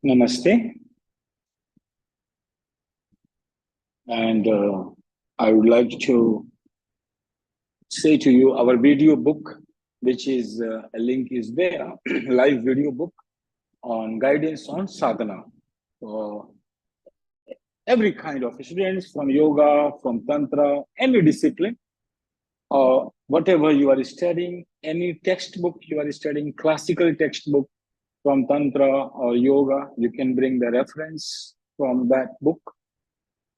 Namaste. And I would like to say to you our video book, which is a link is there, live video book on guidance on sadhana. So every kind of students from yoga, from tantra, any discipline, or whatever you are studying, any textbook you are studying, classical textbook from tantra or yoga, you can bring the reference from that book.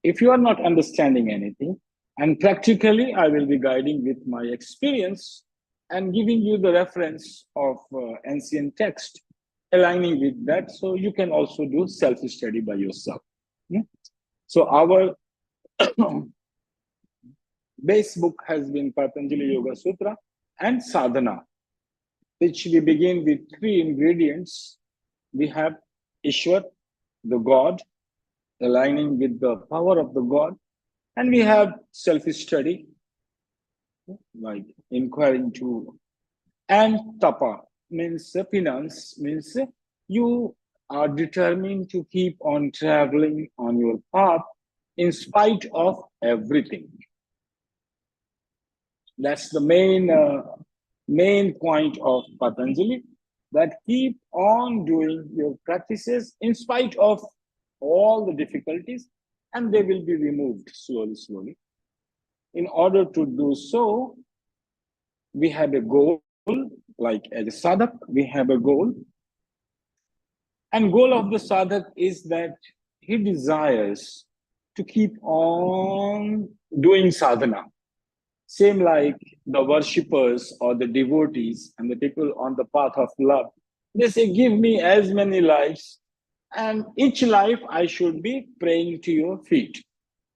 If you are not understanding anything, and practically I will be guiding with my experience and giving you the reference of ancient text, aligning with that, so you can also do self-study by yourself. So our base book has been Patanjali Yoga Sutra and Sadhana, which we begin with 3 ingredients. We have Ishwar, the God, aligning with the power of the God, and we have self-study, like inquiring to, and tapa means penance, means you are determined to keep on traveling on your path in spite of everything. That's the main point of Patanjali, that keep on doing your practices in spite of all the difficulties, and they will be removed slowly. In order to do so, we have a goal, like as a sadhak, we have a goal. And goal of the sadhak is that he desires to keep on doing sadhana. Same like the worshippers or the devotees and the people on the path of love. They say, give me as many lives, and each life I should be praying to your feet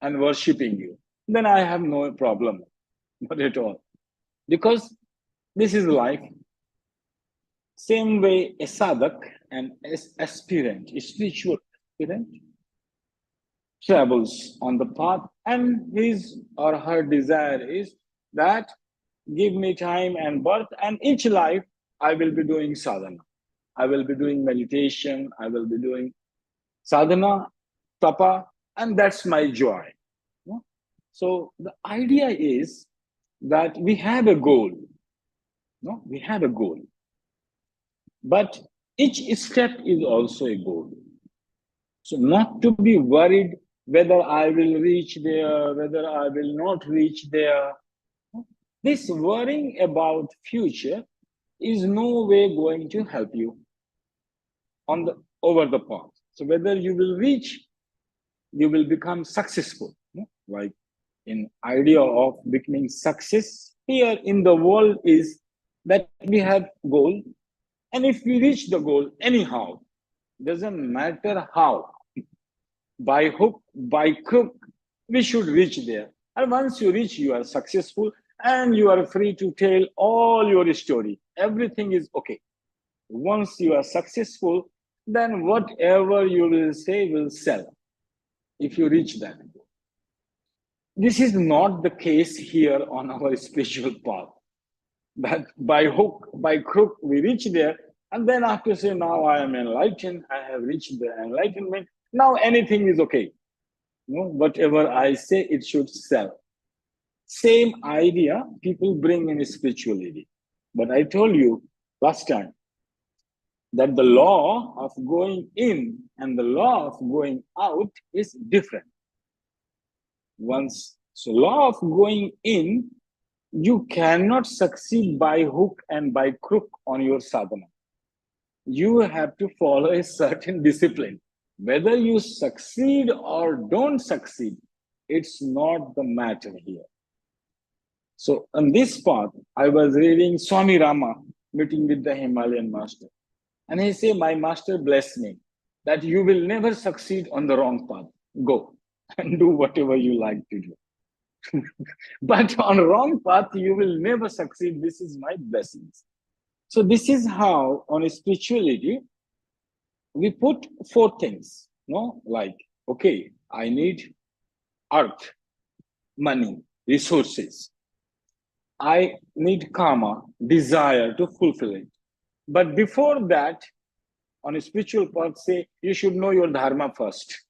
and worshipping you. Then I have no problem, not at all. Because this is life. Same way a sadhak, an aspirant, a spiritual aspirant, travels on the path, and his or her desire is that give me time and birth, and each life I will be doing sadhana. I will be doing meditation, I will be doing sadhana, tapa, and that's my joy. So the idea is that we have a goal. We have a goal. But each step is also a goal. So not to be worried whether I will reach there, whether I will not reach there. This worrying about future is no way going to help you over the path. So whether you will reach, you will become successful. Like in idea of becoming success here in the world is that we have goal, and if we reach the goal anyhow, doesn't matter how, by hook, by crook, we should reach there. And once you reach, you are successful and you are free to tell all your story. Everything is okay. Once you are successful, then whatever you will say will sell if you reach that. This is not the case here on our spiritual path. That by hook, by crook, we reach there, and then after say, now I am enlightened, I have reached the enlightenment, now anything is okay. Whatever I say, it should sell. Same idea people bring in spirituality. But I told you last time that the law of going in and the law of going out is different. So law of going in, you cannot succeed by hook and by crook on your sadhana. You have to follow a certain discipline. Whether you succeed or don't succeed, it's not the matter here. So on this path, I was reading Swami Rama, meeting with the Himalayan master. And he said, my master blessed me that you will never succeed on the wrong path. Go and do whatever you like to do. But on wrong path, you will never succeed. This is my blessings. So this is how on spirituality, we put 4 things, like, okay, I need earth, money, resources. I need karma, desire to fulfill it. But before that, on a spiritual path say you should know your dharma first,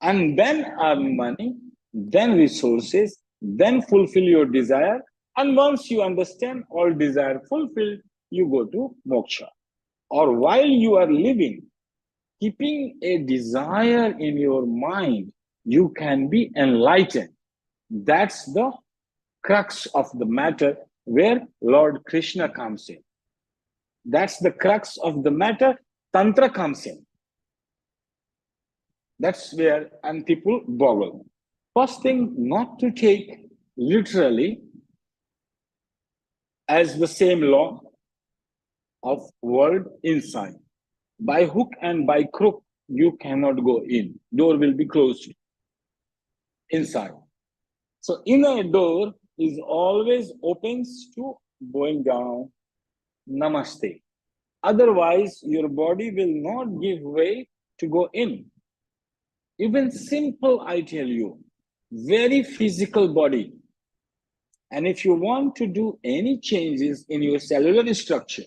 and then earn money, then resources, then fulfill your desire. And once you understand all desire fulfilled, you go to moksha. Or while you are living, keeping a desire in your mind, you can be enlightened. That's the crux of the matter where Lord Krishna comes in. That's the crux of the matter. Tantra comes in. That's where, and people boggle. First thing, not to take literally as the same law of world inside. By hook and by crook, you cannot go in. Door will be closed inside. So inner door is always opens to going down. Namaste. Otherwise, your body will not give way to go in. Even simple, I tell you, very physical body. And if you want to do any changes in your cellular structure,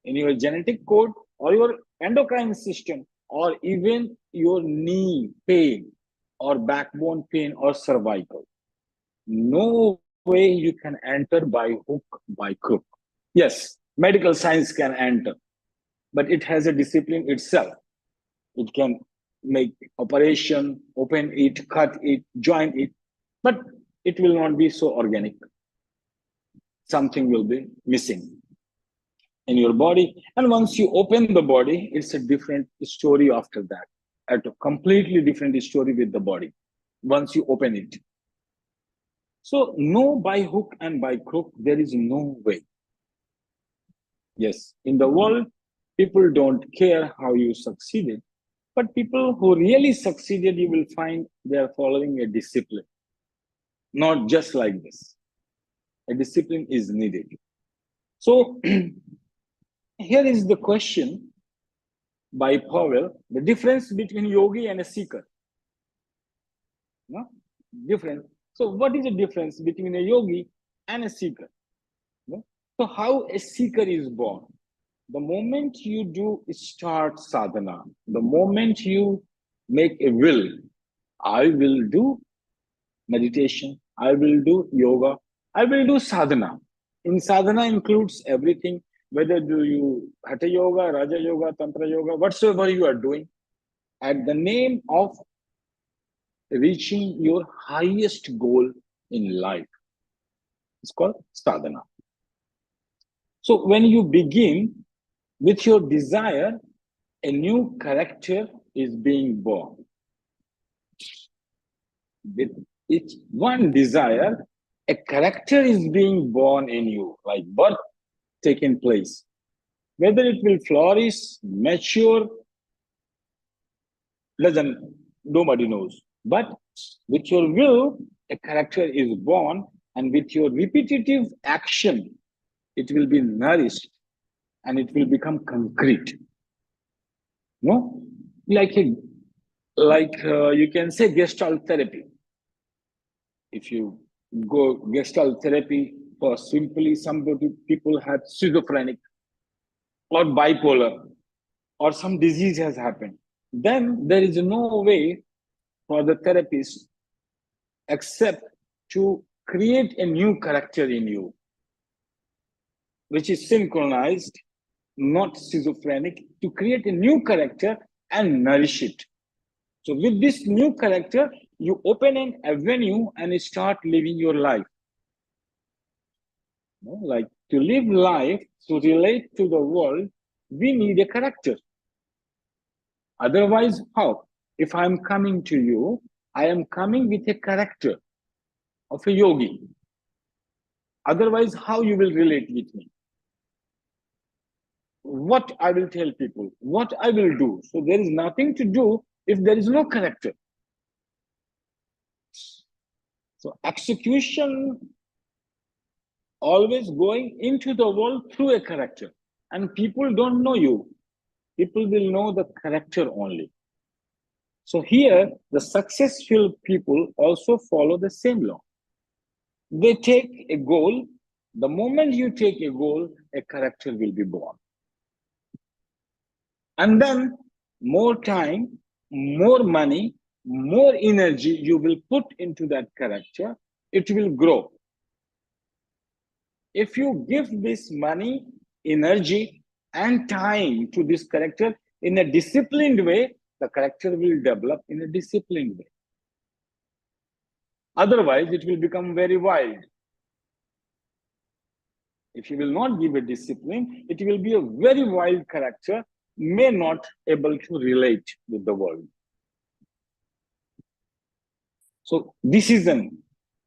in your genetic code, or your endocrine system, or even your knee pain, or backbone pain, or cervical, no way you can enter by hook, by crook. Yes, medical science can enter, but it has a discipline itself. It can make operation, open it, cut it, join it, but it will not be so organic. Something will be missing in your body. And once you open the body, it's a different story after that. A completely different story with the body once you open it. So no by hook and by crook, there is no way. Yes, in the world, people don't care how you succeeded, but people who really succeeded, you will find they are following a discipline. Not just like this. A discipline is needed. So here is the question by Powell, the difference between yogi and a seeker. No? Difference. So what is the difference between a yogi and a seeker? No? So how a seeker is born? The moment you do start sadhana, the moment you make a will, I will do meditation, I will do yoga, I will do sadhana. In sadhana includes everything, whether do you hatha yoga, raja yoga, tantra yoga, whatsoever you are doing, at the name of reaching your highest goal in life. It's called sadhana. So when you begin with your desire, a new character is being born. With each one desire, a character is being born in you, like birth taking place. Whether it will flourish, mature, nobody knows. But with your will, a character is born, and with your repetitive action, it will be nourished and it will become concrete. No, like you can say Gestalt therapy. If you go Gestalt therapy for simply somebody, people have schizophrenic or bipolar or some disease has happened, then there is no way for the therapist except to create a new character in you, which is synchronized, not schizophrenic, to create a new character and nourish it. So with this new character, you open an avenue and start living your life. Like to live life, to relate to the world, we need a character. Otherwise, how? If I'm coming to you, I am coming with a character of a yogi. Otherwise, how you will relate with me? What I will tell people, what I will do. So there is nothing to do if there is no character. So execution always going into the world through a character. And people don't know you. People will know the character only. So here, the successful people also follow the same law. They take a goal. The moment you take a goal, a character will be born. And then more time, more money, more energy you will put into that character, it will grow. If you give this money, energy, and time to this character in a disciplined way, the character will develop in a disciplined way. Otherwise, it will become very wild. If you will not give a discipline, it will be a very wild character, may not able to relate with the world. So decision,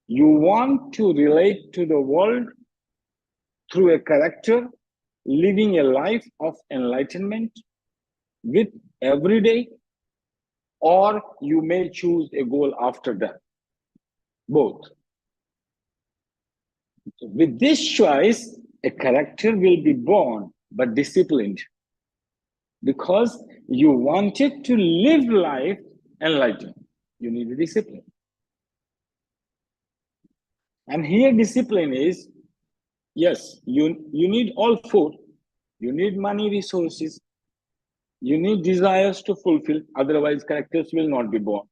you want to relate to the world through a character, living a life of enlightenment with every day, or you may choose a goal after that. Both. So with this choice, a character will be born but disciplined, because you wanted to live life enlightened. You need a discipline. And here discipline is, yes, you need all four. You need money, resources. You need desires to fulfill. Otherwise, characters will not be born.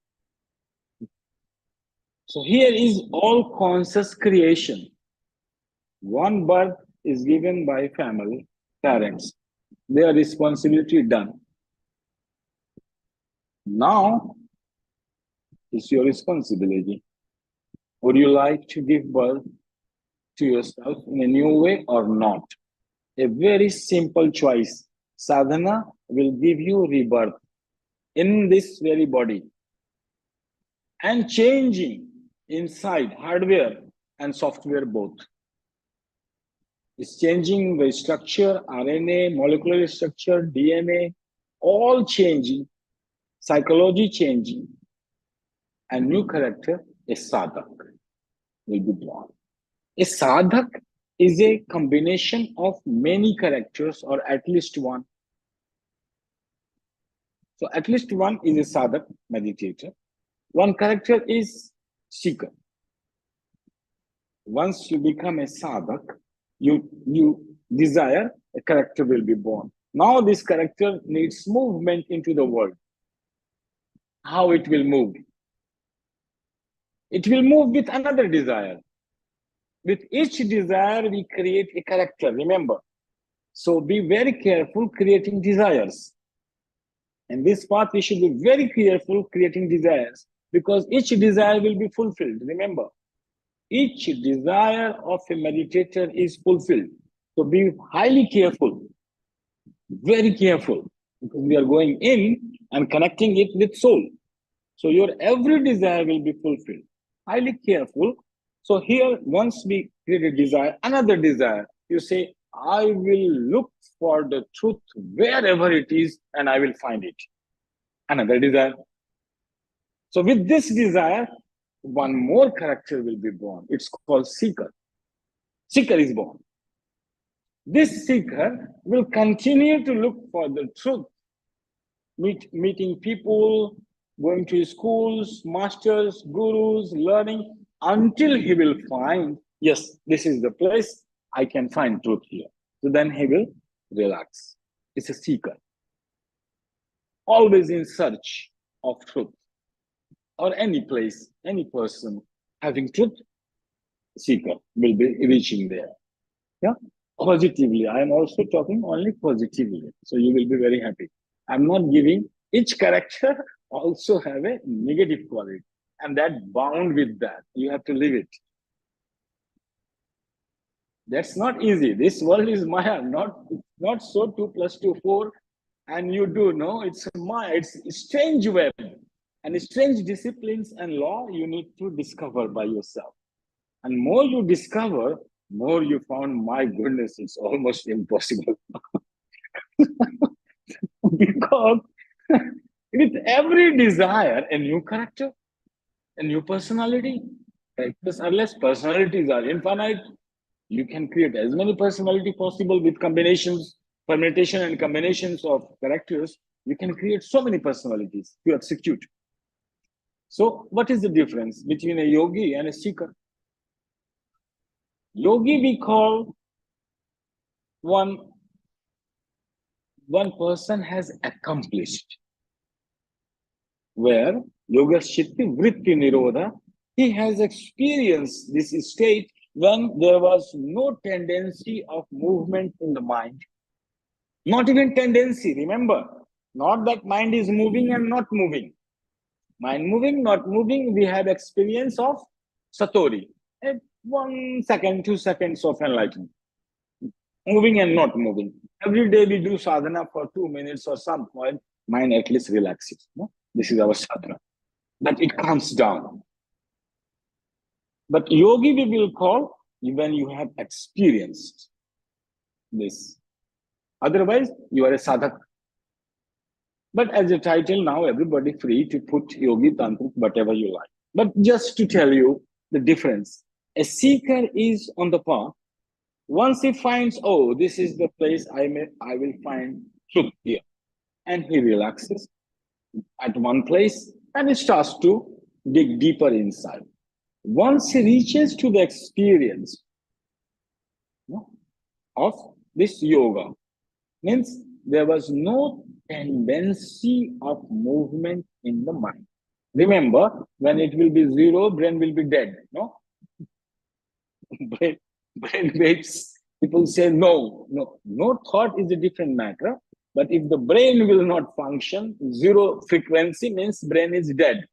So here is all conscious creation. One birth is given by family, parents. Their responsibility done. Now it's your responsibility. Would you like to give birth to yourself in a new way or not? A very simple choice. Sadhana will give you rebirth in this very body, and changing inside hardware and software both. It's changing the structure, RNA, molecular structure, DNA, all changing, psychology changing, and new character, a sadhak, will be born. A sadhak is a combination of many characters, or at least one. So at least one is a sadhak, meditator. One character is seeker. Once you become a sadhak, you desire, a character will be born. Now this character needs movement into the world. How it will move? It will move with another desire. With each desire, we create a character, remember. So be very careful creating desires. In this path, we should be very careful creating desires, because each desire will be fulfilled, remember. Each desire of a meditator is fulfilled. So be highly careful, very careful, because we are going in and connecting it with soul. So your every desire will be fulfilled. Highly careful. So here, once we create a desire, another desire, you say, I will look for the truth wherever it is, and I will find it. Another desire. So with this desire, one more character will be born. It's called seeker. Seeker is born. This seeker will continue to look for the truth, meeting people, going to schools, masters, gurus, learning, until he will find, yes, this is the place I can find truth here. So then he will relax. It's a seeker. Always in search of truth. Or any place, any person having truth, seeker will be reaching there. Yeah, positively. I am also talking only positively. So you will be very happy. I'm not giving, each character also have a negative quality, and that bound with that. You have to live it. That's not easy. This world is Maya, not so 2 + 2 4, and you do know it's Maya. It's a strange web, and strange disciplines and law you need to discover by yourself. And more you discover, more you found, my goodness, it's almost impossible. Because with every desire, a new character, a new personality. Characters, unless personalities are infinite, you can create as many personality possible with combinations, permutation and combinations of characters. You can create so many personalities to execute. So what is the difference between a yogi and a seeker? Yogi we call one one person has accomplished, where yoga shitti vritti nirodha, he has experienced this state when there was no tendency of movement in the mind. Not even tendency, remember, not that mind is moving and not moving. Mind moving, not moving, we have experience of Satori. 1 second, 2 seconds of enlightenment. Moving and not moving. Every day we do sadhana for 2 minutes or some point, mind at least relaxes. No? This is our sadhana. But it calms down. But yogi we will call when you have experienced this. Otherwise, you are a sadhak. But as a title, now everybody free to put yogi, tantric, whatever you like. But just to tell you the difference, a seeker is on the path. Once he finds, oh, this is the place I will find truth here, and he relaxes at one place and he starts to dig deeper inside. Once he reaches to the experience of this yoga, means there was no tendency of movement in the mind. Remember, when it will be zero, brain will be dead. No, brain waves. People say no. Thought is a different matter. But if the brain will not function, zero frequency means brain is dead.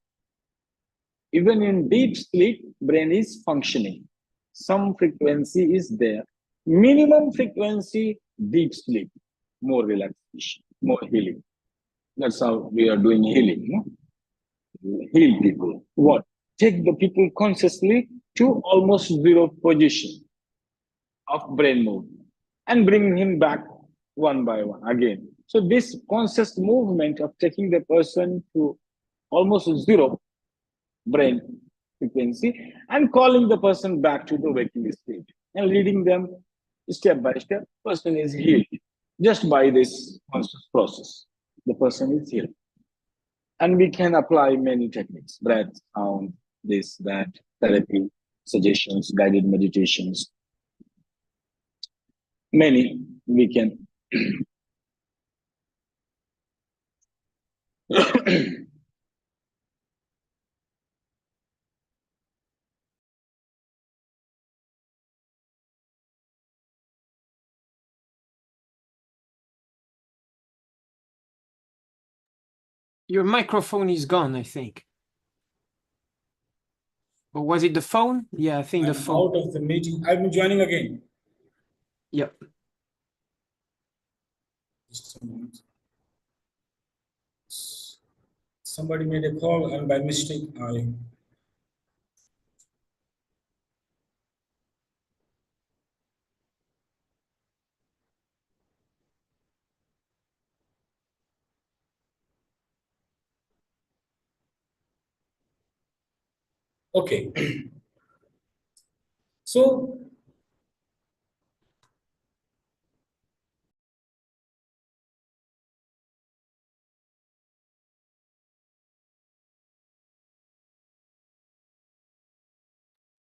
Even in deep sleep, brain is functioning. Some frequency is there. Minimum frequency, deep sleep, more relaxation, more healing. That's how we are doing healing. No? Heal people. What? Take the people consciously to almost zero position of brain movement and bring him back one by one again. So this conscious movement of taking the person to almost zero brain frequency and calling the person back to the waking state and leading them step by step, person is healed just by this conscious process. The person is healed. And we can apply many techniques, breath, sound, this, that, therapy, suggestions, guided meditations. Many we can. Your microphone is gone, I think. Or was it the phone? Yeah, I think the phone. Out of the meeting. I'm joining again. Yep. Just a moment. Somebody made a call and by mistake I... Okay. So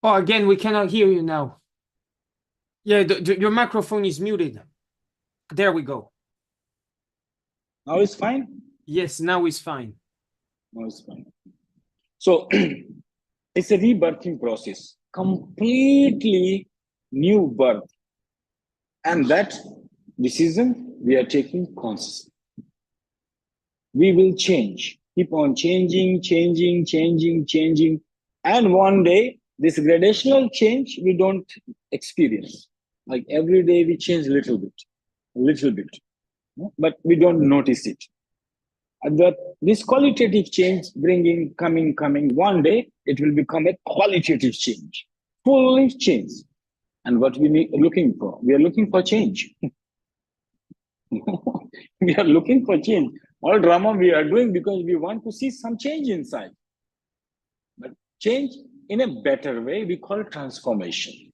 Oh, again, we cannot hear you now. Yeah, your microphone is muted. There we go. Now it's fine? Yes, now it's fine. Now it's fine. So it's a rebirthing process, completely new birth. And that decision we are taking consciously. We will change, keep on changing. And one day, this gradational change we don't experience. Like every day we change a little bit, but we don't notice it. And that this qualitative change coming, one day it will become a qualitative change, fully change. And what we are looking for? We are looking for change. We are looking for change. All drama we are doing because we want to see some change inside. But change in a better way, we call transformation.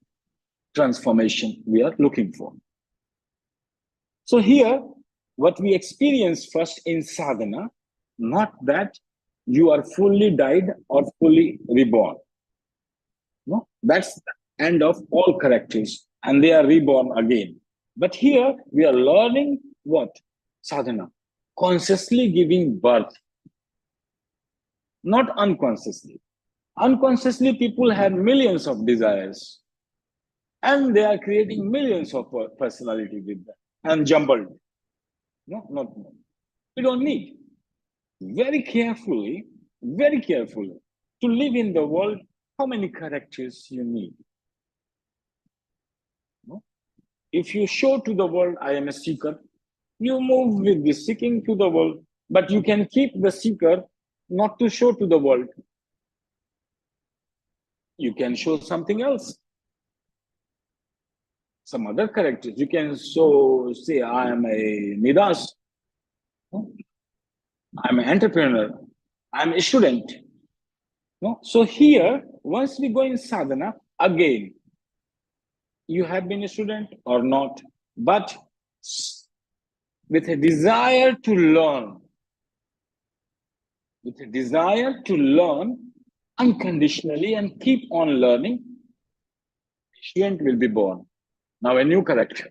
Transformation we are looking for. So here, what we experience first in sadhana, not that you are fully died or fully reborn. No, that's the end of all characters, and they are reborn again. But here we are learning what? sadhana, consciously giving birth, not unconsciously. Unconsciously, people have millions of desires and they are creating millions of personality with them and jumbled. No, not. We don't need. Very carefully to live in the world, how many characters you need. No? If you show to the world, I am a seeker, you move with the seeking to the world, but you can keep the seeker not to show to the world. You can show something else, some other characters. You can say, I am a Midas, I'm an entrepreneur, I'm a student. No? So here, once we go in sadhana, again, you have been a student or not, but with a desire to learn, unconditionally and keep on learning, a student will be born. Now a new character.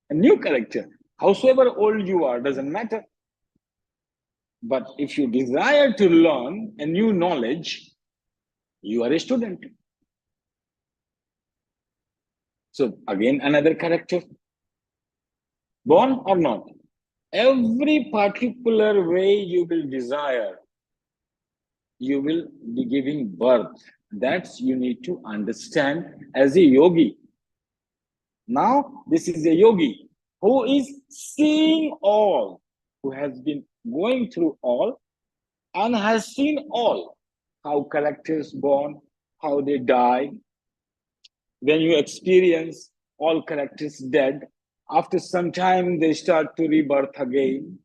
A new character. Howsoever old you are, doesn't matter. But if you desire to learn a new knowledge, you are a student. So again, another character. Born or not? Every particular way you will desire, you will be giving birth. That's you need to understand as a yogi. Now, this is a yogi who is seeing all, who has been going through all and has seen all, how characters born, how they die. When you experience all characters dead, after some time they start to rebirth again.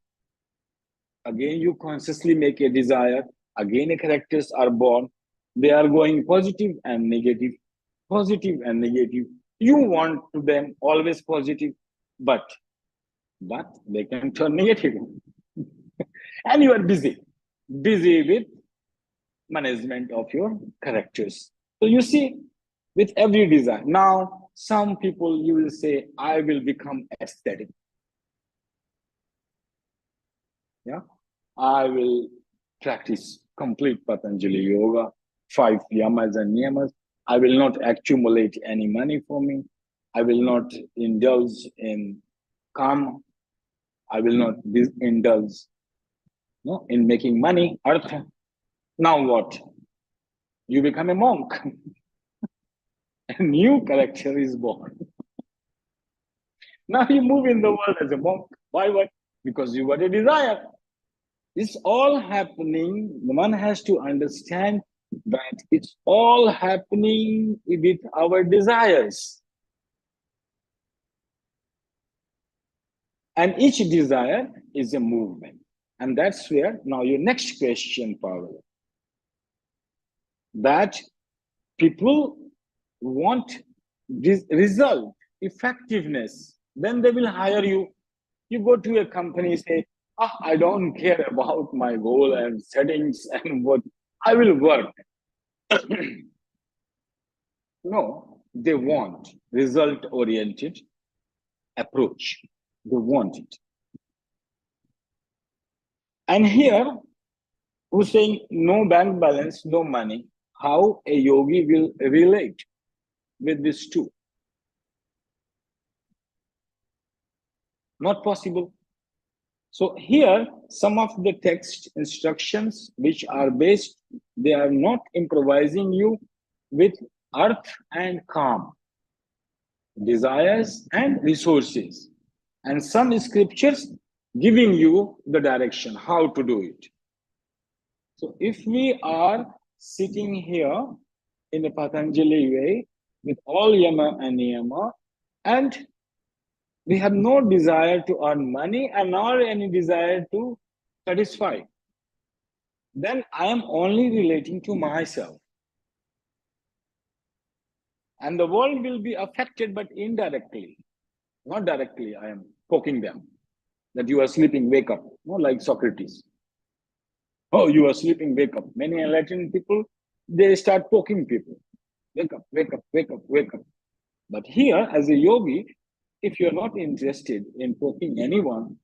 Again, you consciously make a desire. Again, the characters are born. They are going positive and negative, positive and negative. You want to them always positive, but they can turn negative. And you are busy with management of your characters. So you see, with every desire. Now, some people you will say, I will become aesthetic. Yeah, I will practice complete Patanjali yoga, 5 yamas and niyamas. I will not accumulate any money for me. I will not indulge in karma. I will not indulge in making money, artha. Now what? You become a monk. A new character is born. Now you move in the world as a monk. Why? What? Because you got a desire. It's all happening. One has to understand that it's all happening with our desires. And each desire is a movement. And that's where now your next question, Pavel, that people want this result, effectiveness, then they will hire you. You go to a company, say, I don't care about my goal and settings and what, I will work. No, they want result-oriented approach. They want it. And here, who's saying no bank balance, no money, how a yogi will relate with this too? Not possible. So here, some of the text instructions which are based, they are not improvising you with earth and calm, desires and resources. And some scriptures giving you the direction, how to do it. So if we are sitting here in a Patanjali way with all yama and niyama, and we have no desire to earn money and nor any desire to satisfy, then I am only relating to myself. And the world will be affected, but indirectly. Not directly, I am poking them. That you are sleeping, wake up. No, like Socrates. Oh, you are sleeping, wake up. Many enlightened people, they start poking people. Wake up, wake up, wake up, wake up. But here, as a yogi, if you're not interested in poking anyone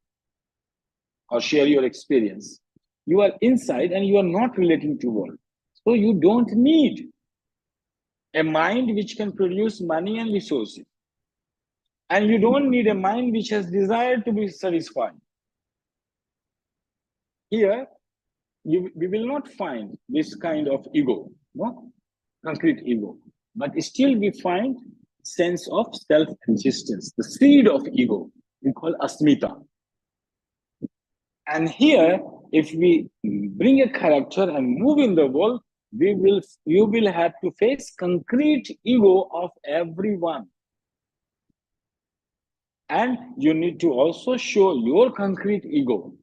or share your experience, you are inside and you are not relating to world. So you don't need a mind which can produce money and resources. And you don't need a mind which has desire to be satisfied. Here, we will not find this kind of ego, no? Concrete ego. But still we find sense of self-existence, the seed of ego, we call asmita. And here, if we bring a character and move in the world, you will have to face concrete ego of everyone. And you need to also show your concrete ego.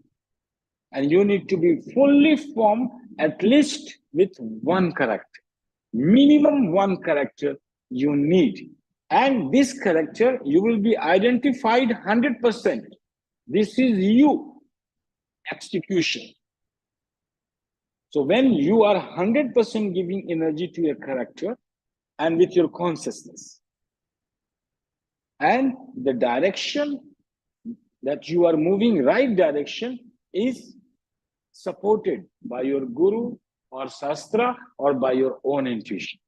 And you need to be fully formed at least with one character. Minimum one character you need. And this character, you will be identified 100%. This is you. Execution. So when you are 100% giving energy to a character and with your consciousness, and the direction that you are moving, right direction, is supported by your guru or shastra or by your own intuition.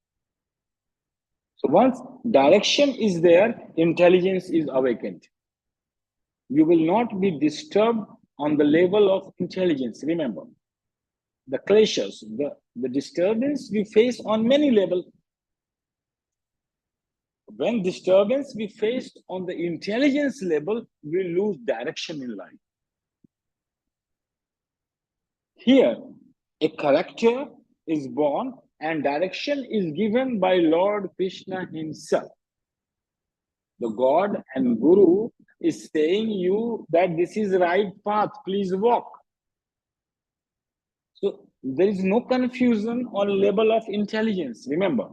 So once direction is there, intelligence is awakened. You will not be disturbed on the level of intelligence. Remember, the clashes, the disturbance we face on many levels. When disturbance we face on the intelligence level, we lose direction in life. Here, a character is born and direction is given by Lord Krishna himself. The God and Guru is saying you that this is the right path, please walk. So there is no confusion on level of intelligence. Remember,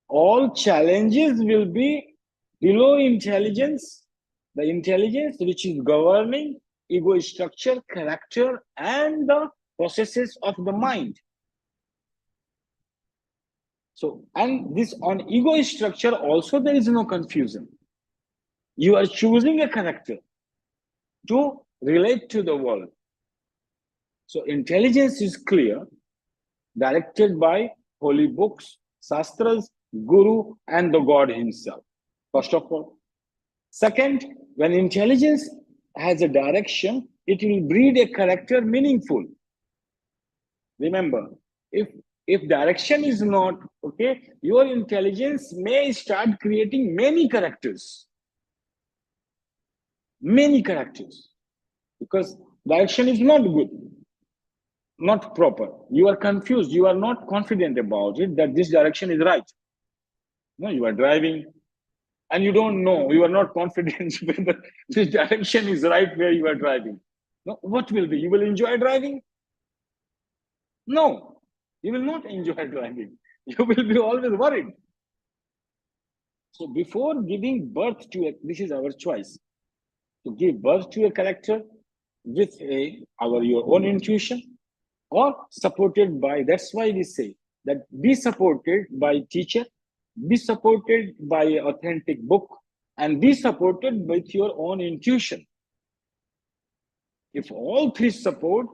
all challenges will be below intelligence, the intelligence which is governing ego structure, character, and the processes of the mind. So, and this on ego structure also there is no confusion. You are choosing a character to relate to the world. So intelligence is clear, directed by holy books, shastras, guru, and the God himself, first of all. Second, when intelligence has a direction, it will breed a character meaningful. Remember, if direction is not okay, your intelligence may start creating many characters, because direction is not good, not proper. You are confused, you are not confident about it that this direction is right. No, you are driving and you don't know, you are not confident whether this direction is right where you are driving. No, what will be? You will enjoy driving? No, you will not enjoy driving. You will be always worried. So before giving birth to this is our choice, to give birth to a character with your own intuition or supported by, that's why we say that be supported by teacher, be supported by authentic book, and be supported with your own intuition. If all three support,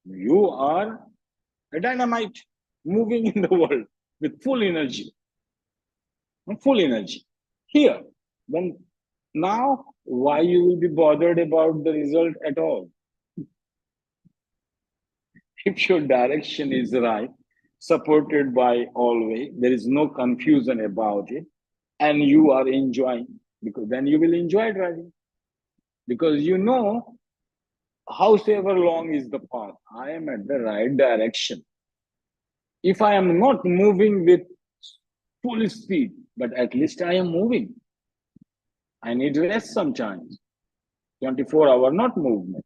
you are a dynamite moving in the world with full energy. Full energy. Here, then now, why you will be bothered about the result at all? If your direction is right, supported by always, there is no confusion about it, and you are enjoying, because then you will enjoy driving. Because you know, howsoever long is the path, I am at the right direction. If I am not moving with full speed, but at least I am moving. I need rest sometimes. 24-hour not movement.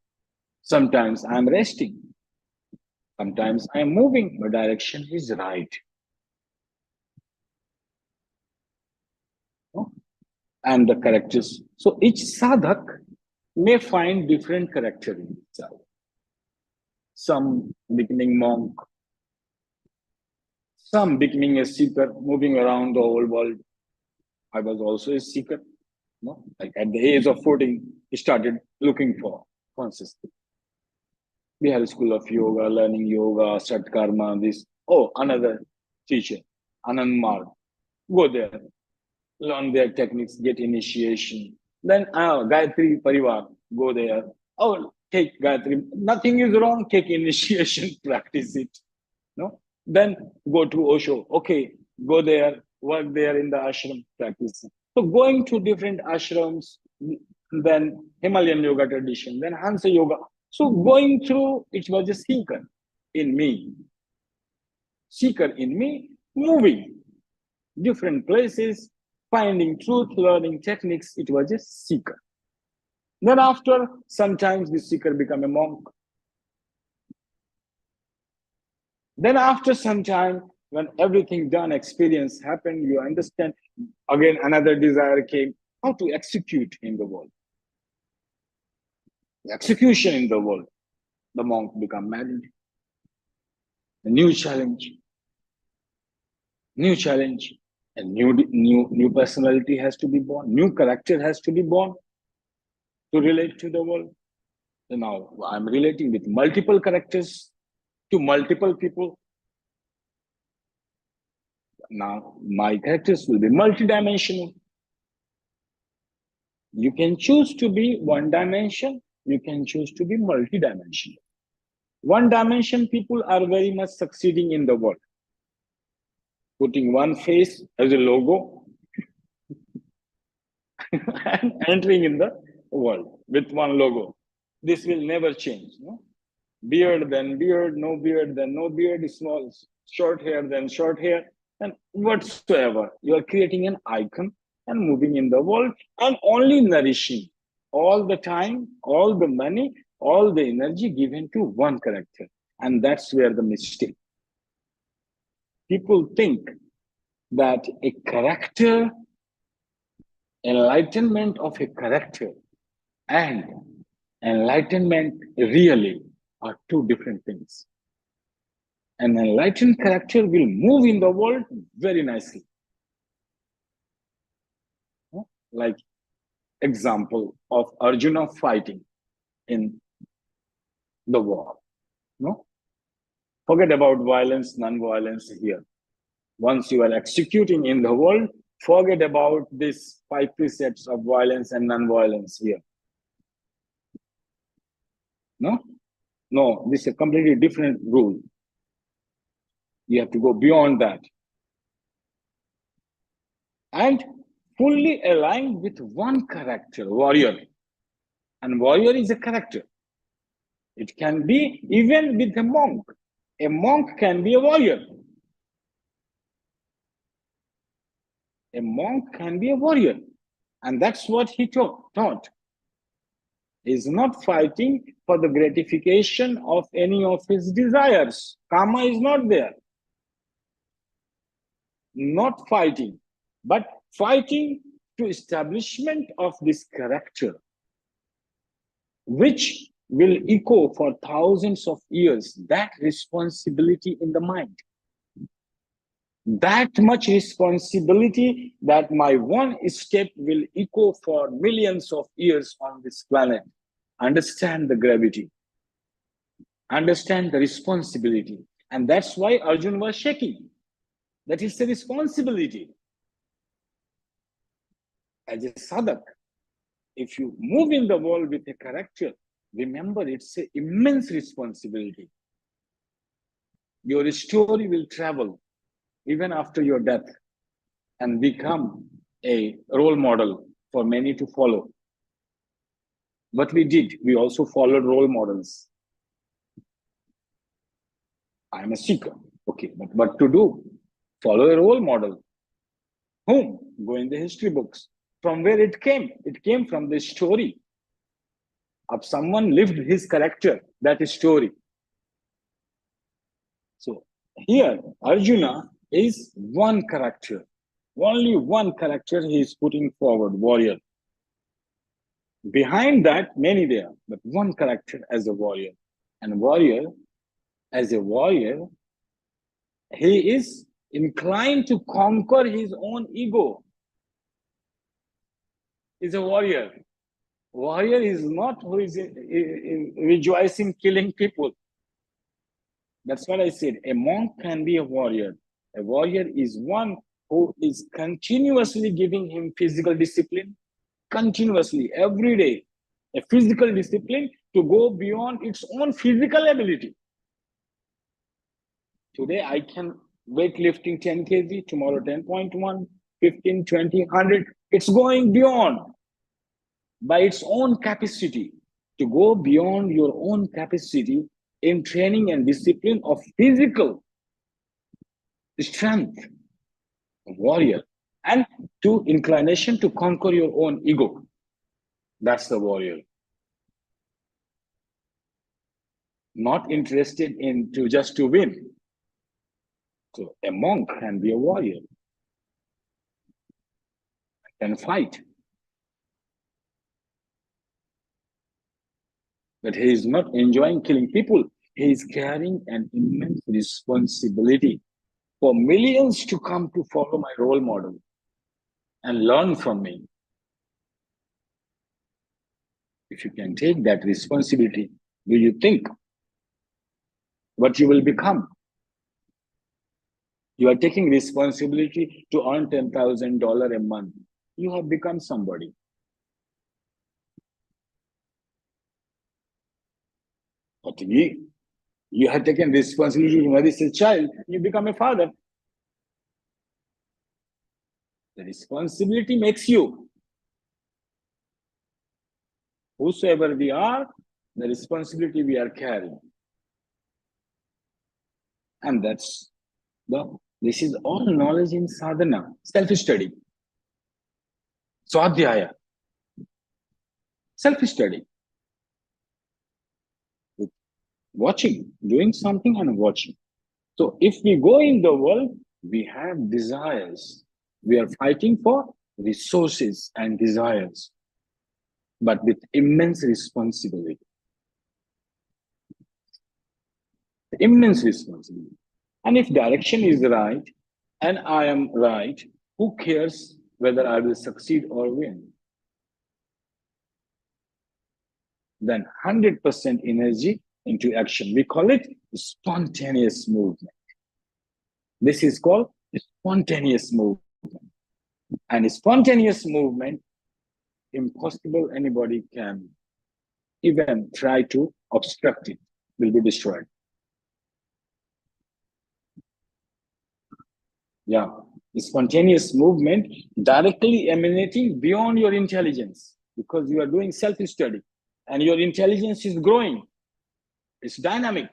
Sometimes I am resting. Sometimes I am moving. The direction is right. And the characters. So each sadhak may find different character in itself. Some becoming monk, some becoming a seeker, moving around the whole world. I was also a seeker. No? Like at the age of 14, he started looking for consciousness. We had a school of yoga, learning yoga, Sat Karma, this. Oh, another teacher, Anand Marg. Go there, learn their techniques, get initiation. Then Gayatri Parivar, go there. Oh, take Gayatri. Nothing is wrong. Take initiation, practice it. No. Then go to Osho. Okay, go there, work there in the ashram, practice. So going to different ashrams, then Himalayan yoga tradition, then Hansa yoga. So going through, it was a seeker in me. Seeker in me, moving different places, finding truth, learning techniques. It was a seeker. Then after, sometimes the seeker become a monk. Then after some time, when everything done, experience happened, you understand, again, another desire came, how to execute in the world. The execution in the world, the monk become married. A new challenge, a new personality has to be born, new character has to be born to relate to the world. So now I'm relating with multiple characters to multiple people. Now my characters will be multidimensional. You can choose to be one dimension, you can choose to be multidimensional. One dimension people are very much succeeding in the world. Putting one face as a logo and entering in the world with one logo. This will never change. No? Beard, then beard, no beard, then no beard, small, short hair, then short hair, and whatsoever. You are creating an icon and moving in the world and only nourishing all the time, all the money, all the energy given to one character. And that's where the mistake. People think that a character, enlightenment of a character and enlightenment really are two different things. An enlightened character will move in the world very nicely. Like example of Arjuna fighting in the war. No? Forget about violence, non-violence here. Once you are executing in the world, forget about these 5 precepts of violence and non-violence here. No? No, this is a completely different rule. You have to go beyond that. And fully aligned with one character, warrior. And warrior is a character. It can be even with a monk. A monk can be a warrior. A monk can be a warrior. And that's what he taught. He's not fighting for the gratification of any of his desires. Kama is not there. Not fighting, but fighting to establishment of this character, which will echo for thousands of years. That responsibility in the mind. That much responsibility that my one step will echo for millions of years on this planet. Understand the gravity. Understand the responsibility. And that's why Arjun was shaking. That is the responsibility. As a sadhak, if you move in the world with a character, remember it's an immense responsibility. Your story will travel even after your death and become a role model for many to follow. What we did, we also followed role models. I'm a seeker. Okay, but what to do? Follow a role model. Whom? Go in the history books. From where it came? It came from the story of someone lived his character, that is story. So here, Arjuna is one character. Only one character he is putting forward, warrior. Behind that, many there, but one character as a warrior. And warrior, as a warrior, he is inclined to conquer his own ego. is a warrior. Warrior is not who is rejoicing killing people. That's what I said. A monk can be a warrior. A warrior is one who is continuously giving him physical discipline, continuously, every day, a physical discipline to go beyond its own physical ability. Today, I can weightlifting 10 kg, tomorrow 10.1, 15, 20, 100. It's going beyond by its own capacity. To go beyond your own capacity in training and discipline of physical strength, warrior, and to inclination to conquer your own ego. That's the warrior. Not interested in just to win. So a monk can be a warrior, can fight. But he is not enjoying killing people. He is carrying an immense responsibility for millions to come to follow my role model and learn from me. If you can take that responsibility, do you think what you will become? You are taking responsibility to earn $10,000 a month. You have become somebody. But you have taken responsibility to raise a child, you become a father. The responsibility makes you. Whosoever we are, the responsibility we are carrying. And this is all knowledge in sadhana, self-study. Swadhyaya, self-study. Watching, doing something and watching. So if we go in the world, we have desires. We are fighting for resources and desires, but with immense responsibility. Immense responsibility. And if direction is right and I am right, who cares whether I will succeed or win? Then 100% energy into action. We call it spontaneous movement. This is called spontaneous movement. And spontaneous movement, impossible anybody can even try to obstruct it, will be destroyed. Yeah, spontaneous movement directly emanating beyond your intelligence, because you are doing self-study and your intelligence is growing. It's dynamic.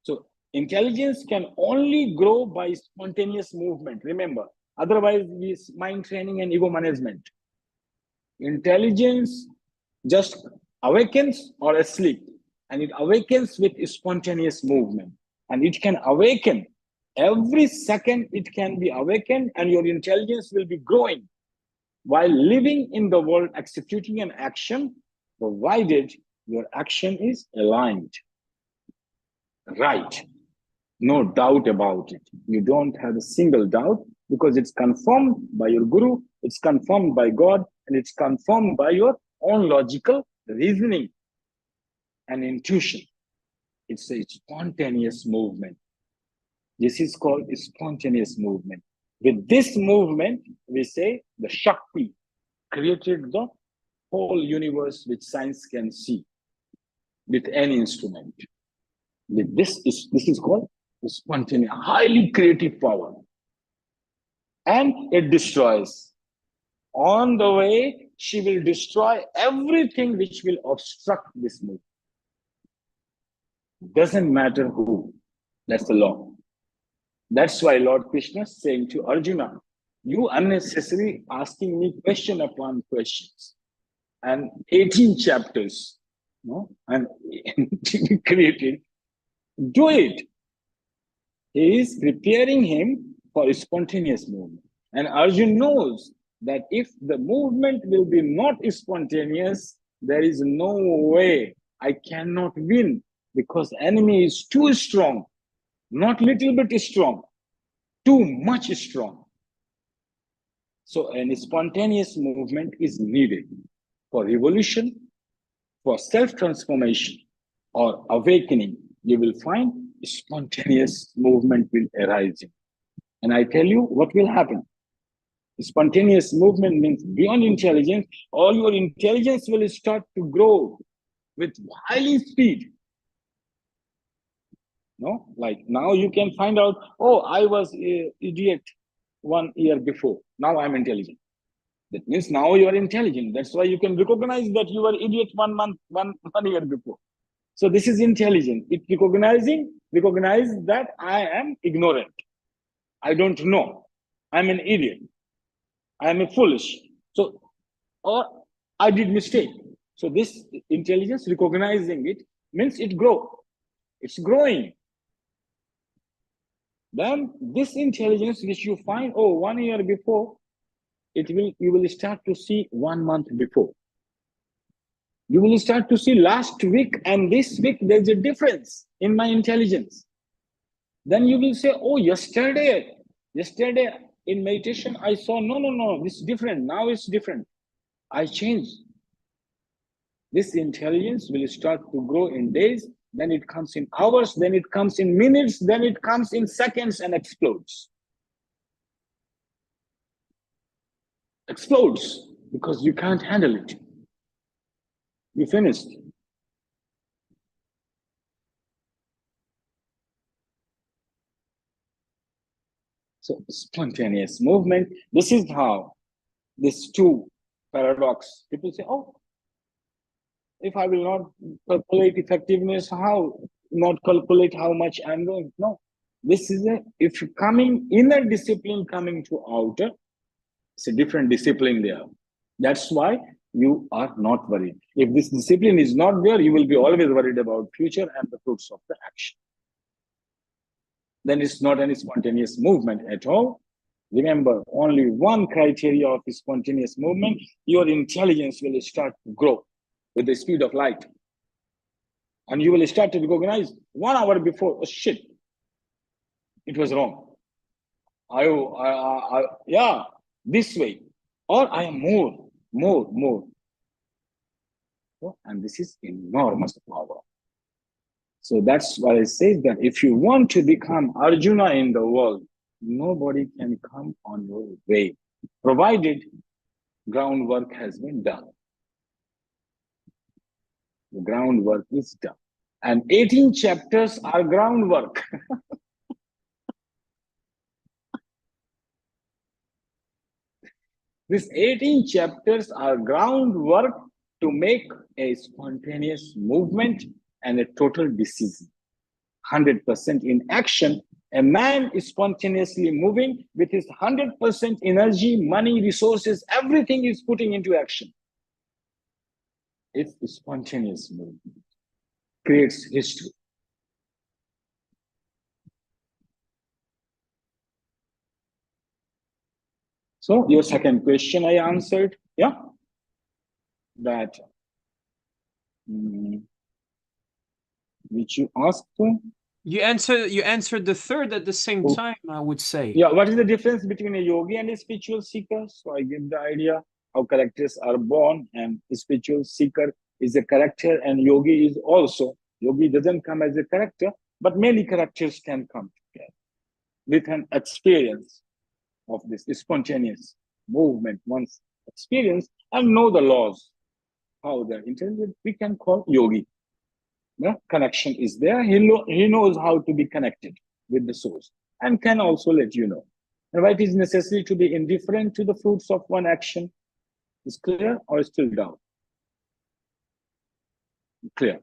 So intelligence can only grow by spontaneous movement. Remember, otherwise it's mind training and ego management. Intelligence just awakens or asleep, and it awakens with spontaneous movement, and it can awaken every second. It can be awakened, and your intelligence will be growing while living in the world, executing an action, provided your action is aligned, right, no doubt about it. You don't have a single doubt, because it's confirmed by your guru, it's confirmed by God, and it's confirmed by your own logical reasoning and intuition. It's a spontaneous movement. This is called a spontaneous movement. With this movement, we say the Shakti created the whole universe, which science can see with any instrument. With this is called spontaneous, highly creative power. And it destroys. On the way, she will destroy everything which will obstruct this movement. Doesn't matter who. That's the law. That's why Lord Krishna is saying to Arjuna, you unnecessarily asking me question upon questions. And 18 chapters, and created, do it. He is preparing him for a spontaneous movement. And Arjuna knows that if the movement will be not spontaneous, there is no way I cannot win, because enemy is too strong, not little bit strong, too much strong. So a spontaneous movement is needed for revolution, for self-transformation, or awakening. You will find spontaneous movement will arise. And I tell you what will happen. Spontaneous movement means beyond intelligence, all your intelligence will start to grow with highly speed. No, like now you can find out, oh, I was an idiot 1 year before. Now I'm intelligent. That means now you are intelligent. That's why you can recognize that you were idiot 1 month, one year before. So this is intelligent. It recognize that I am ignorant. I don't know. I'm an idiot. I am a foolish. So, or I did mistake. So this intelligence, recognizing it, means it grow. It's growing. Then this intelligence which you find, oh, 1 year before, you will start to see 1 month before. You will start to see last week and this week, there's a difference in my intelligence. Then you will say, oh, yesterday in meditation, I saw, no, this is different. Now it's different. I changed. This intelligence will start to grow in days, then it comes in hours, then it comes in minutes, then it comes in seconds and explodes. Explodes because you can't handle it. You finished. So spontaneous movement, this is how this two paradox. People say, oh, if I will not calculate effectiveness, how not calculate how much I'm going? No, this is if coming inner discipline coming to outer, it's a different discipline there. That's why you are not worried. If this discipline is not there, you will be always worried about future and the fruits of the action. Then it's not any spontaneous movement at all. Remember, only one criteria of spontaneous movement, your intelligence will start to grow with the speed of light. And you will start to recognize 1 hour before, oh shit, it was wrong. Yeah, this way. Or I am more. And this is enormous power. So that's why I say that if you want to become Arjuna in the world, nobody can come on your way, provided groundwork has been done. The groundwork is done. And 18 chapters are groundwork. These 18 chapters are groundwork to make a spontaneous movement and a total decision. 100% in action. A man is spontaneously moving with his 100% energy, money, resources, everything is putting into action. It's a spontaneous movement. Creates history. So your second question I answered, yeah, that which you asked. You answered the third at the same time, I would say. Yeah, what is the difference between a yogi and a spiritual seeker? So I give the idea how characters are born, and a spiritual seeker is a character, and yogi is also. Yogi doesn't come as a character, but many characters can come together with an experience of this spontaneous movement. Once experience and know the laws, how they're intended, we can call yogi. The connection is there. He knows how to be connected with the source and can also let you know. And why it is necessary to be indifferent to the fruits of one action is clear or still doubt? Clear.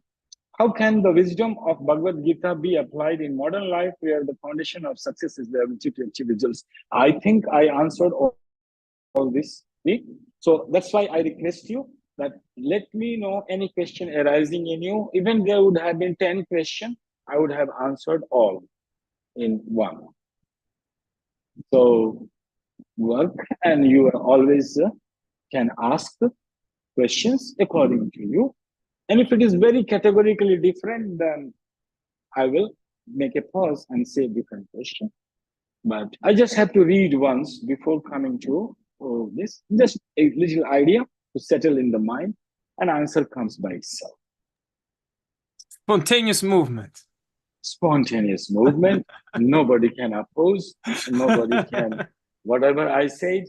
How can the wisdom of Bhagavad Gita be applied in modern life where the foundation of success is the ability to achieve results? I think I answered all this. So that's why I request you that let me know any question arising in you. Even there would have been 10 questions, I would have answered all in one. So work, and you always can ask questions according to you. And if it is very categorically different, then I will make a pause and say different question. But I just have to read once before coming to Oh, this just a little idea to settle in the mind, and answer comes by itself. Spontaneous movement. Spontaneous movement. Nobody can oppose. Nobody can. Whatever I said,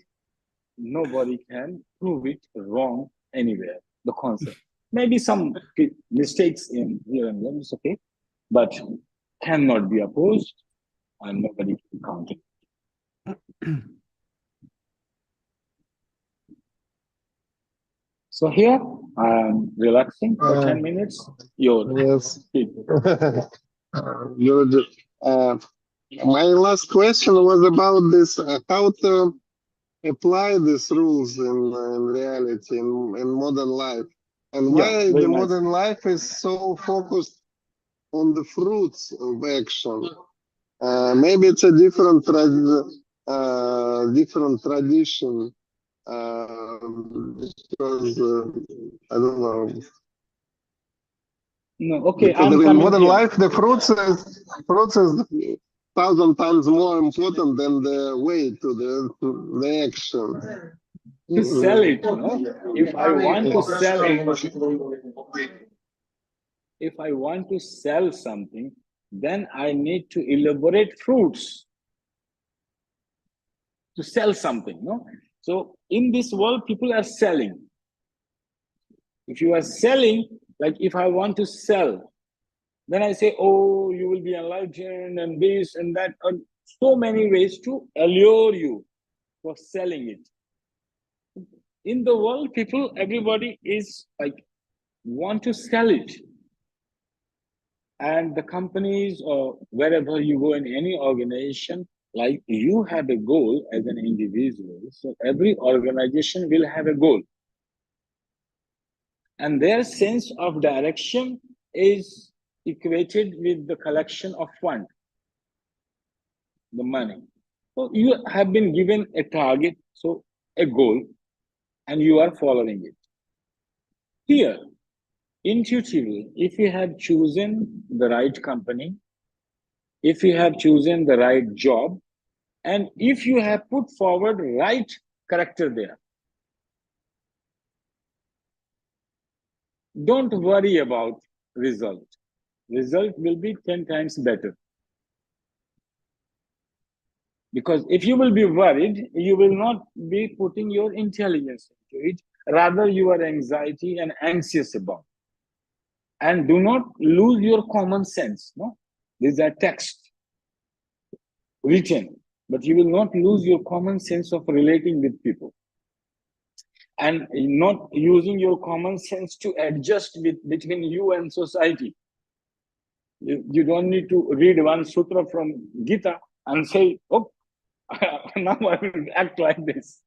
nobody can prove it wrong anywhere. The concept. Maybe some mistakes in here and there is okay, but cannot be opposed, and nobody can counter. So here I am relaxing for 10 minutes. Yes. Speak. Good. My last question was about this, how to apply these rules in reality, in modern life. And Yeah, why very the nice. modern life is so focused on the fruits of action. Maybe it's a different tradition, because I don't know. No, okay, Because I'm in coming modern here. life, the fruits is 1,000 times more important than the way to the action. To sell it, no? If I want to sell it, if I want to sell something, then I need to elaborate fruits to sell something, no? So in this world, people are selling. If you are selling, like if I want to sell, then I say, oh, you will be enlightened and this and that, and so many ways to allure you for selling it. In the world, people, everybody is like, want to sell it. And the companies or wherever you go in any organization, like you have a goal as an individual. So every organization will have a goal. And their sense of direction is equated with the collection of fund, the money. So you have been given a target, so a goal, and you are following it. Here, intuitively, if you have chosen the right company, if you have chosen the right job, and if you have put forward right character there, don't worry about result. Result will be 10 times better. Because if you will be worried, you will not be putting your intelligence into it, rather your anxiety and anxious about. And do not lose your common sense. No, these are text written, but you will not lose your common sense of relating with people, and not using your common sense to adjust between you and society. You don't need to read one sutra from Gita and say, oh, now I will act like this.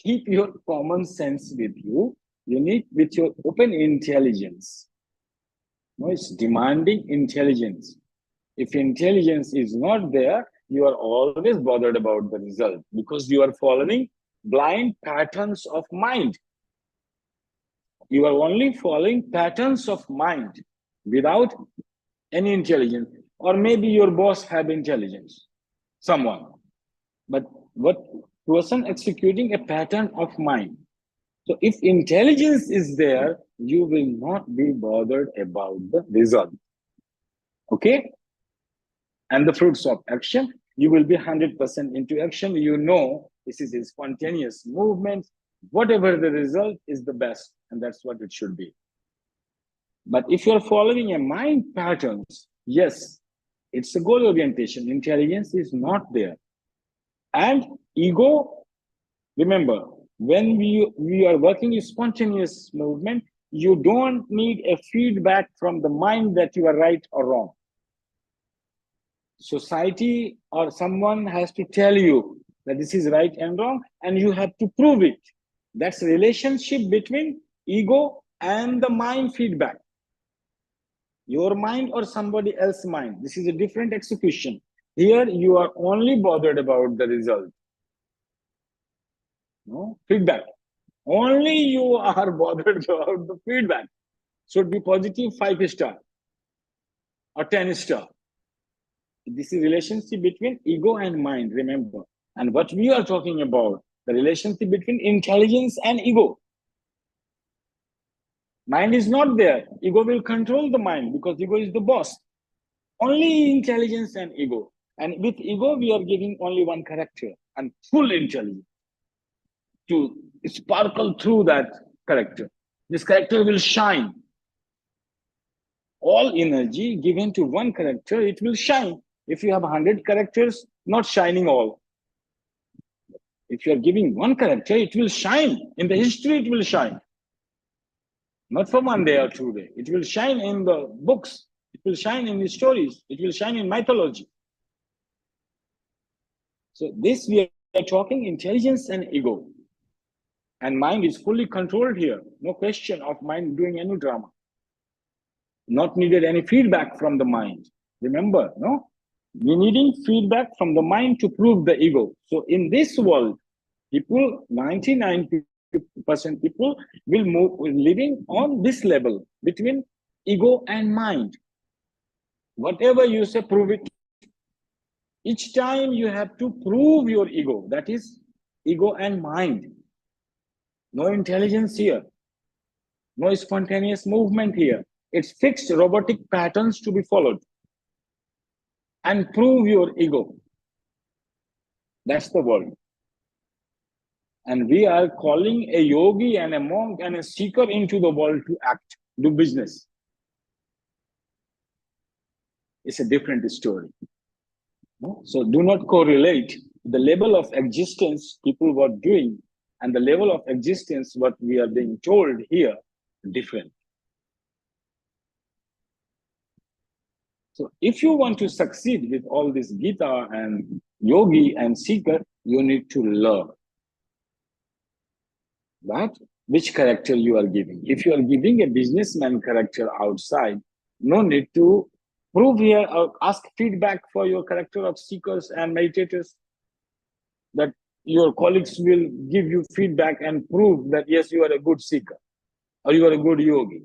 Keep your common sense with you. You need with your open intelligence. No, it's demanding intelligence. If intelligence is not there, you are always bothered about the result because you are following blind patterns of mind. You are only following patterns of mind without any intelligence. Or maybe your boss have intelligence, someone. But what person executing a pattern of mind. So if intelligence is there, you will not be bothered about the result. Okay? And the fruits of action, you will be 100% into action. You know, this is a spontaneous movement. Whatever the result is the best, and that's what it should be. But if you're following a mind patterns, yes, it's a goal orientation. Intelligence is not there. And ego, remember, when we are working in spontaneous movement, you don't need a feedback from the mind that you are right or wrong. Society or someone has to tell you that this is right and wrong, and you have to prove it. That's a relationship between ego and the mind feedback. Your mind or somebody else's mind. This is a different execution. Here, you are only bothered about the result. No feedback. Only you are bothered about the feedback. Should be positive 5-star or 10-star. This is relationship between ego and mind, remember. And what we are talking about, the relationship between intelligence and ego. Mind is not there. Ego will control the mind because ego is the boss. Only intelligence and ego. And with ego, we are giving only one character and full intelligence to sparkle through that character. This character will shine. All energy given to one character, it will shine. If you have 100 characters, not shining all. If you are giving one character, it will shine. In the history, it will shine. Not for 1 day or 2 days. It will shine in the books. It will shine in the stories. It will shine in mythology. So this we are talking intelligence and ego. And mind is fully controlled here. No question of mind doing any drama. Not needed any feedback from the mind. Remember, no? We're needing feedback from the mind to prove the ego. So in this world, people, 99% people will living on this level between ego and mind. Whatever you say, prove it. Each time you have to prove your ego. That is ego and mind. No intelligence here. No spontaneous movement here. It's fixed robotic patterns to be followed. And prove your ego. That's the world. And we are calling a yogi and a monk and a seeker into the world to act, do business. It's a different story. So do not correlate the level of existence people were doing and the level of existence what we are being told here different. So if you want to succeed with all this Gita and yogi and seeker, you need to learn. But which character you are giving? If you are giving a businessman character outside, no need to prove here or ask feedback for your character of seekers and meditators. That your colleagues will give you feedback and prove that yes, you are a good seeker, or you are a good yogi,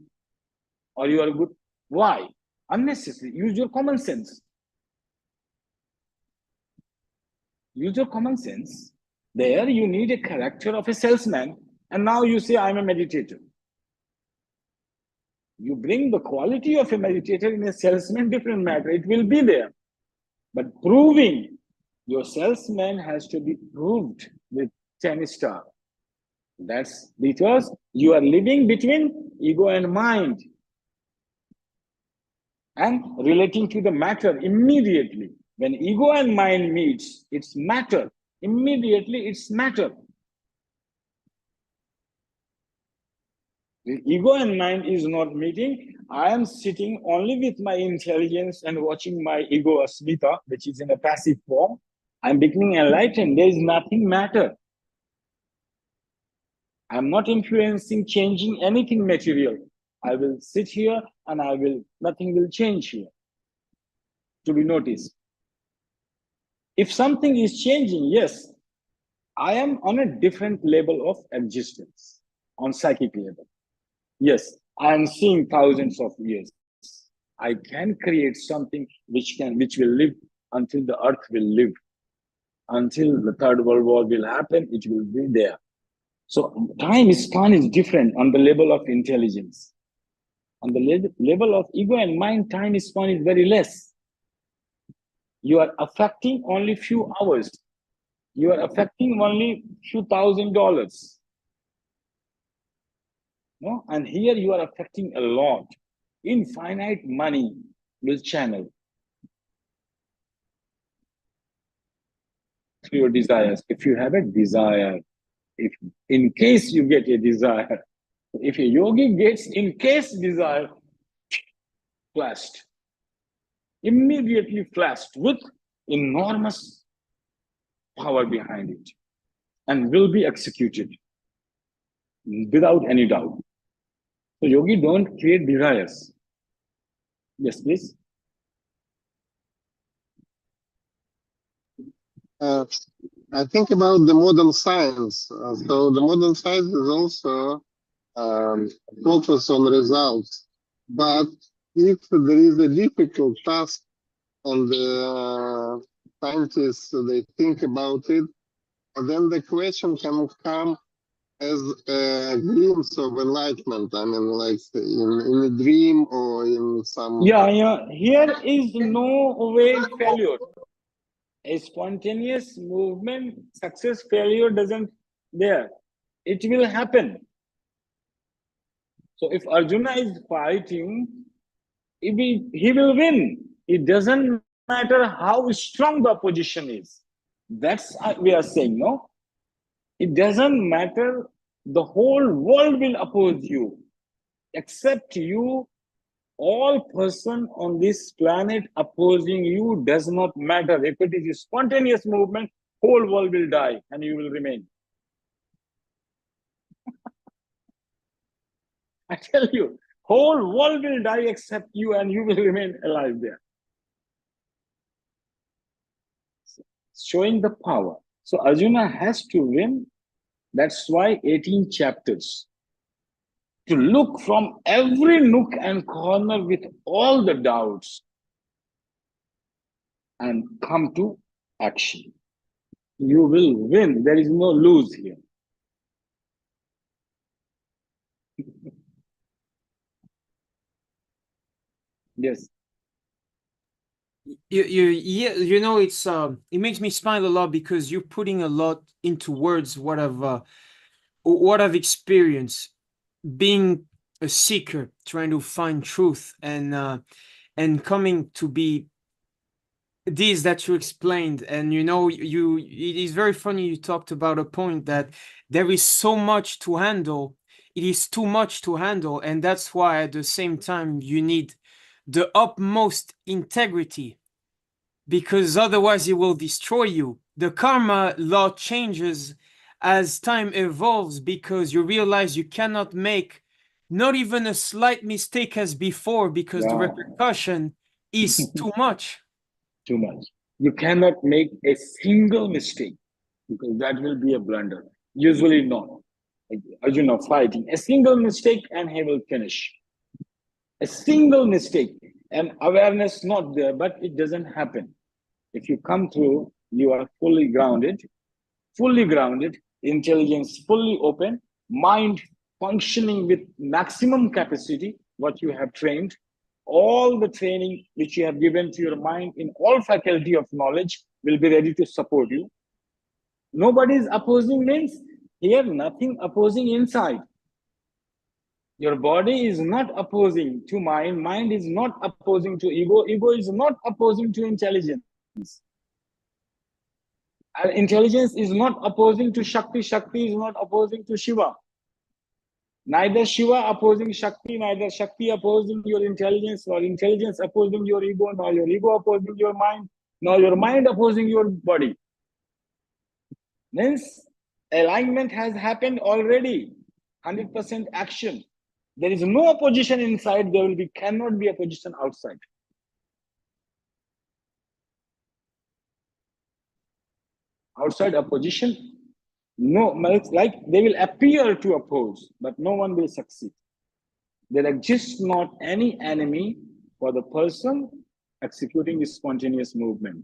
or you are a good. Why? Unnecessary. Use your common sense. Use your common sense. There you need a character of a salesman, and now you say, I'm a meditator. You bring the quality of a meditator in a salesman, different matter. It will be there. But proving your salesman has to be proved with 10 stars. That's because you are living between ego and mind and relating to the matter immediately. When ego and mind meets, it's matter. Immediately, it's matter. The ego and mind is not meeting. I am sitting only with my intelligence and watching my ego Asmita, which is in a passive form. I'm becoming enlightened. There is nothing matter. I'm not influencing, changing anything material. I will sit here and nothing will change here to be noticed. If something is changing, yes, I am on a different level of existence, on psychic level. Yes, I am seeing thousands of years. I can create something which will live until the earth will live. Until the Third World War will happen, it will be there. So time span is different on the level of intelligence. On the level of ego and mind, time span is very less. You are affecting only few hours. You are affecting only few $1,000. No? And here you are affecting a lot. Infinite money will channel through your desires. If you have a desire, if in case you get a desire, if a yogi gets in case desire, flashed, immediately flashed with enormous power behind it and will be executed without any doubt. So yogi don't create desires. Yes, please. I think about the modern science. So the modern science is also focus on results. But if there is a difficult task and the scientists, they think about it, then the question can come as a glimpse of enlightenment. I mean, like in a dream or in some. Yeah. Here is no way failure. A spontaneous movement, success, failure doesn't there. It will happen. So if Arjuna is fighting, he will win. It doesn't matter how strong the opposition is. That's we are saying, no? It doesn't matter. The whole world will oppose you, except you. All person on this planet opposing you does not matter. If it is a spontaneous movement, whole world will die and you will remain. I tell you, whole world will die except you, and you will remain alive there. Showing the power. So Arjuna has to win. That's why 18 chapters. To look from every nook and corner with all the doubts and come to action. You will win. There is no lose here. Yes. You know, it's it makes me smile a lot because you're putting a lot into words what I've experienced being a seeker, trying to find truth, and coming to be this that you explained. And you know, it is very funny you talked about a point that there is so much to handle. It is too much to handle, and that's why at the same time you need the utmost integrity, because otherwise it will destroy you. The karma law changes as time evolves because you realize you cannot make not even a slight mistake as before, because the repercussion is too much. Too much. You cannot make a single mistake because that will be a blunder. Usually not. Arjuna fighting. A single mistake and he will finish. A single mistake and awareness not there, but it doesn't happen. If you come through, you are fully grounded, intelligence fully open, mind functioning with maximum capacity, what you have trained, all the training which you have given to your mind in all faculty of knowledge will be ready to support you. Nobody is opposing means here nothing opposing inside. Your body is not opposing to mind, mind is not opposing to ego, ego is not opposing to intelligence. And intelligence is not opposing to Shakti, Shakti is not opposing to Shiva. Neither Shiva opposing Shakti, neither Shakti opposing your intelligence, nor intelligence opposing your ego, nor your ego opposing your mind, nor your mind opposing your body. Means alignment has happened already, 100% action. There is no opposition inside, there cannot be opposition outside. Outside opposition, no, it's like they will appear to oppose, but no one will succeed. There exists not any enemy for the person executing this spontaneous movement.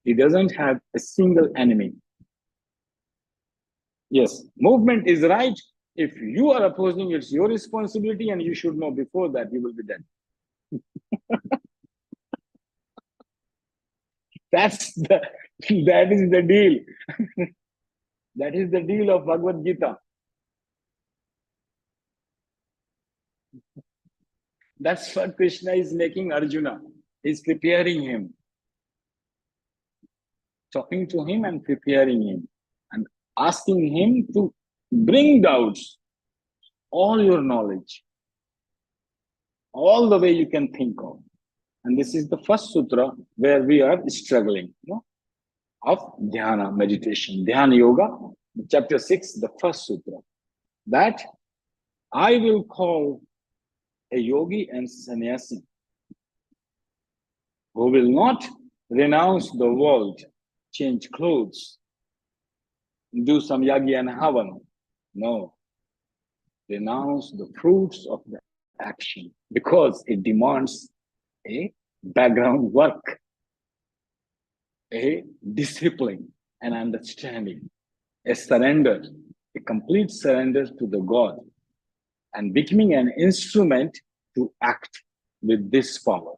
He doesn't have a single enemy. Yes, movement is right. If you are opposing, it's your responsibility, and you should know before that you will be dead. That is the deal. That is the deal of Bhagavad Gita. That's what Krishna is making Arjuna. He's preparing him. Talking to him and preparing him. And asking him to bring doubts, all your knowledge, all the way you can think of. And this is the first sutra where we are struggling, of dhyana, meditation, dhyana yoga, chapter 6, the first sutra. That I will call a yogi and sannyasi who will not renounce the world, change clothes, do some yagi and havan. No. Renounce the fruits of the action because it demands a background work, a discipline, and understanding. a surrender, a complete surrender to the God, and becoming an instrument to act with this power.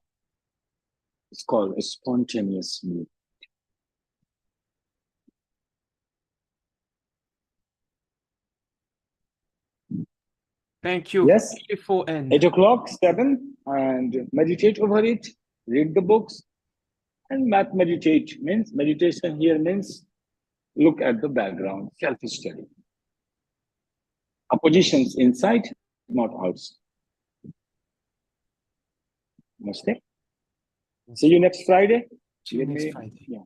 It's called a spontaneous movement. Thank you. Yes. Beautiful end. 8 o'clock, 7, and meditate over it, read the books, and meditate means, meditation here means look at the background, self-study. Oppositions inside, not outside. Namaste. See you next Friday. See you Let next me- Friday. yeah.